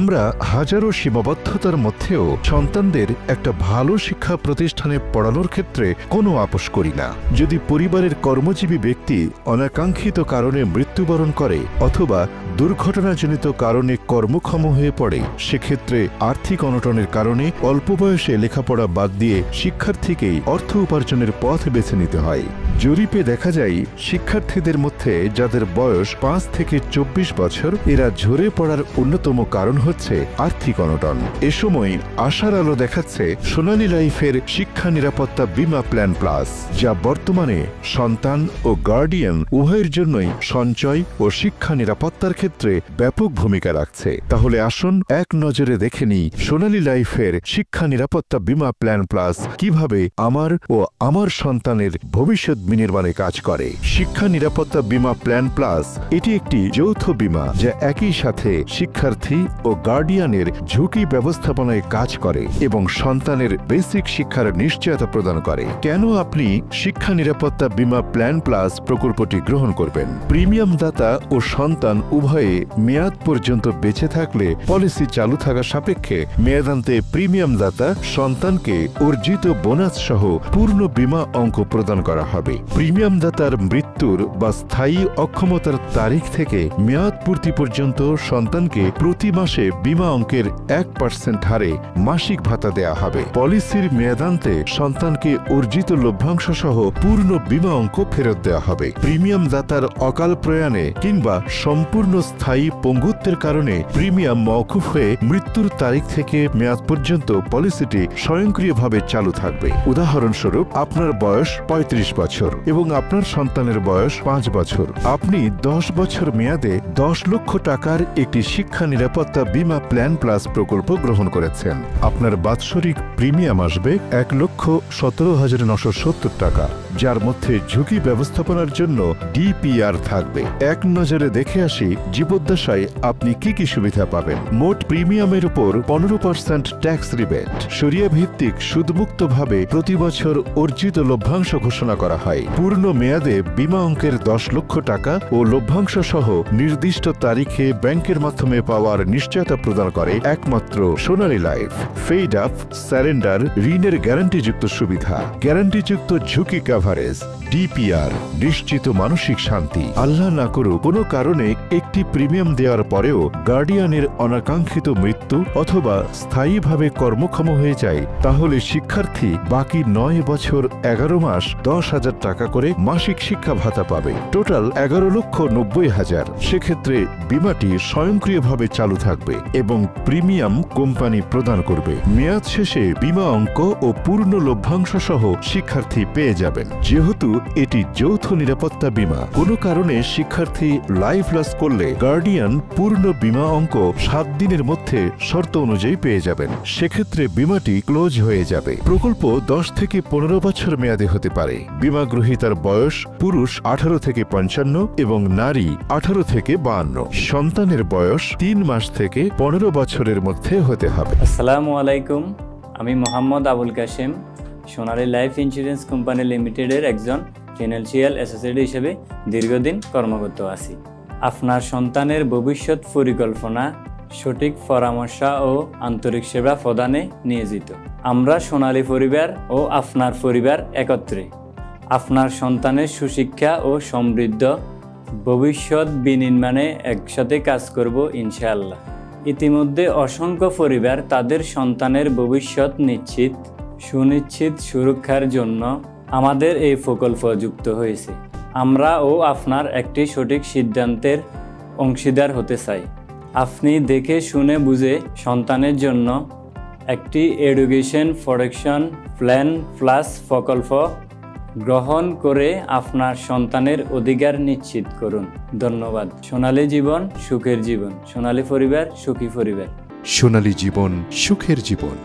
আমরা হাজারো সীমাবদ্ধতার মধ্যেও সন্তানদের একটা ভালো শিক্ষা প্রতিষ্ঠানে পড়ানোর ক্ষেত্রে কোনো আপোষ করি না। যদি পরিবারের কর্মজীবী ব্যক্তি অনাকাঙ্ক্ষিত কারণে মৃত্যুবরণ করে অথবা দুর্ঘটনাজনিত কারণে কর্মক্ষম হয়ে পড়ে, সেক্ষেত্রে আর্থিক অনটনের কারণে অল্প বয়সে লেখাপড়া বাদ দিয়ে শিক্ষার্থীকেই অর্থ উপার্জনের পথ বেছে নিতে হয়। জরিপে দেখা যায়, শিক্ষার্থীদের মধ্যে যাদের বয়স 5 থেকে 24 বছর, এরা ঝরে পড়ার অন্যতম কারণ হচ্ছে আর্থিক অনটন। এ সময় আশার আলো দেখাচ্ছে সোনালী লাইফের শিক্ষা নিরাপত্তা বীমা প্ল্যান প্লাস, যা বর্তমানে সন্তান ও গার্ডিয়ান উভয়ের জন্যই সঞ্চয় ও শিক্ষা নিরাপত্তার ক্ষেত্রে ব্যাপক ভূমিকা রাখছে। তাহলে আসুন এক নজরে দেখে নিই সোনালী লাইফের শিক্ষা নিরাপত্তা বীমা প্ল্যান প্লাস কিভাবে আমার ও আমার সন্তানের ভবিষ্যৎ বিনির্মাণে কাজ করে। শিক্ষা নিরাপত্তা বীমা প্ল্যান প্লাস এটি একটি যৌথ বীমা যা একই সাথে শিক্ষার্থী ও গার্ডিয়ানের ঝুঁকি ব্যবস্থাপনায় কাজ করে এবং সন্তানের বেসিক শিক্ষার নিশ্চয়তা প্রদান করে। কেন আপনি শিক্ষা নিরাপত্তা বীমা প্ল্যান প্লাস প্রকল্পটি গ্রহণ করবেন? প্রিমিয়াম দাতা ও সন্তান উভয়ে মেয়াদ পর্যন্ত বেঁচে থাকলে পলিসি চালু থাকা সাপেক্ষে মেয়াদান্তে প্রিমিয়াম দাতা সন্তানকে অর্জিত বোনাস সহ পূর্ণ বীমা অঙ্ক প্রদান করা হবে। প্রিমিয়াম দাতার মৃত্যুর বা স্থায়ী অক্ষমতার তারিখ থেকে মেয়াদ পূর্তি পর্যন্ত সন্তানকে প্রতি মাসে বীমা অঙ্কের 1% হারে মাসিক ভাতা দেয়া হবে। পলিসির মেয়াদান্তে সন্তানকে অর্জিত লভ্যাংশ সহ পূর্ণ বীমা অঙ্ক ফেরত দেওয়া হবে। প্রিমিয়াম দাতার অকাল প্রয়াণে কিংবা সম্পূর্ণ স্থায়ী পঙ্গুত্বের কারণে প্রিমিয়াম মওকুফ হয়ে মৃত্যুর তারিখ থেকে মেয়াদ পর্যন্ত পলিসিটি স্বয়ংক্রিয়ভাবে চালু থাকবে। উদাহরণস্বরূপ, আপনার বয়স 35 বছর এবং আপনার সন্তানের বয়স 5 বছর। আপনি 10 বছর মেয়াদে 10 লক্ষ টাকার একটি শিক্ষা নিরাপত্তা বীমা প্ল্যান প্লাস প্রকল্প গ্রহণ করেছেন। আপনার বাৎসরিক প্রিমিয়াম আসবে 1,17,970 টাকা, যার মধ্যে ঝুঁকি ব্যবস্থাপনার জন্য ডিপিআর থাকবে। এক নজরে দেখে আসি জীবদ্দশায় আপনি কি কি সুবিধা পাবেন। মোট প্রিমিয়ামের উপর 15% ট্যাক্স রিবেট, শরিয়া ভিত্তিক সুদমুক্তভাবে প্রতি বছর অর্জিত লভ্যাংশ ঘোষণা করা হয়। পূর্ণ মেয়াদে বীমা অঙ্কের 10 লক্ষ টাকা ও লভ্যাংশ সহ নির্দিষ্ট তারিখে ব্যাংকের মাধ্যমে পাওয়ার নিশ্চয়তা প্রদান করে একমাত্র সোনালী লাইফ। ফেড আপ, স্যারেন্ডার, ঋণের গ্যারান্টিযুক্ত সুবিধা, গ্যারান্টিযুক্ত ঝুঁকি কভারেজ, ডিপিআর, নিশ্চিত মানসিক শান্তি। আল্লাহ না করুক কোনো কারণে একটি প্রিমিয়াম দেওয়ার পরেও গার্ডিয়ানের অনাকাঙ্ক্ষিত মৃত্যু অথবা স্থায়ীভাবে কর্মক্ষম হয়ে যায়, তাহলে শিক্ষার্থী বাকি 9 বছর 11 মাস 10,000 টাকা করে মাসিক শিক্ষা ভাতা পাবে। টোটাল 11,90,000। সেক্ষেত্রে বীমাটি স্বয়ংক্রিয়ভাবে চালু থাকবে এবং প্রিমিয়াম কোম্পানি প্রদান করবে। মেয়াদ শেষে বীমা অঙ্ক ও পূর্ণ লভ্যাংশ সহ শিক্ষার্থী পেয়ে যাবেন। যেহেতু এটি যৌথ নিরাপত্তা বীমা, কোনো কারণে শিক্ষার্থী লাইফ লস করলে গার্ডিয়ান পূর্ণ বীমা অঙ্ক 7 দিনের মধ্যে শর্ত অনুযায়ী পেয়ে যাবেন। সেক্ষেত্রে বীমাটি ক্লোজ হয়ে যাবে। প্রকল্প 10 থেকে 15 বছর মেয়াদে হতে পারে। বীমা গ্রহীতার বয়স পুরুষ 18 থেকে 55 এবং নারী 18 থেকে 52। সন্তানের বয়স 3 মাস থেকে 15 বছরের মধ্যে হতে হবে। আসসালামু আলাইকুম, আমি মোহাম্মদ আবুল কাশেম, সোনালী লাইফ ইন্স্যুরেন্স কোম্পানি লিমিটেডের একজন ফিনান্সিয়াল অ্যাসোসিয়েট হিসেবে দীর্ঘদিন কর্মরত আছি। আপনার সন্তানের ভবিষ্যৎ পরিকল্পনা, সঠিক পরামর্শ ও আন্তরিক সেবা প্রদানে নিয়োজিত। আমরা সোনালী পরিবার ও আপনার পরিবার একত্রে আপনার সন্তানের সুশিক্ষা ও সমৃদ্ধ ভবিষ্যৎ বিনির্মাণে একসাথে কাজ করব ইনশাআল্লাহ। ইতিমধ্যে অসংখ্য পরিবার তাদের সন্তানের ভবিষ্যৎ সুনিশ্চিত সুরক্ষার জন্য আমাদের এই প্রকল্প যুক্ত হয়েছে। আমরা ও আপনার একটি সঠিক সিদ্ধান্তের অংশীদার হতে চাই। আপনি দেখে শুনে বুঝে সন্তানের জন্য একটি এডুকেশন প্রোটেকশন প্ল্যান প্লাস প্রকল্প গ্রহণ করে আপনার সন্তানের অধিকার নিশ্চিত করুন। ধন্যবাদ। সোনালী জীবন, সুখের জীবন। সোনালী পরিবার, সুখী পরিবার। সোনালী জীবন, সুখের জীবন।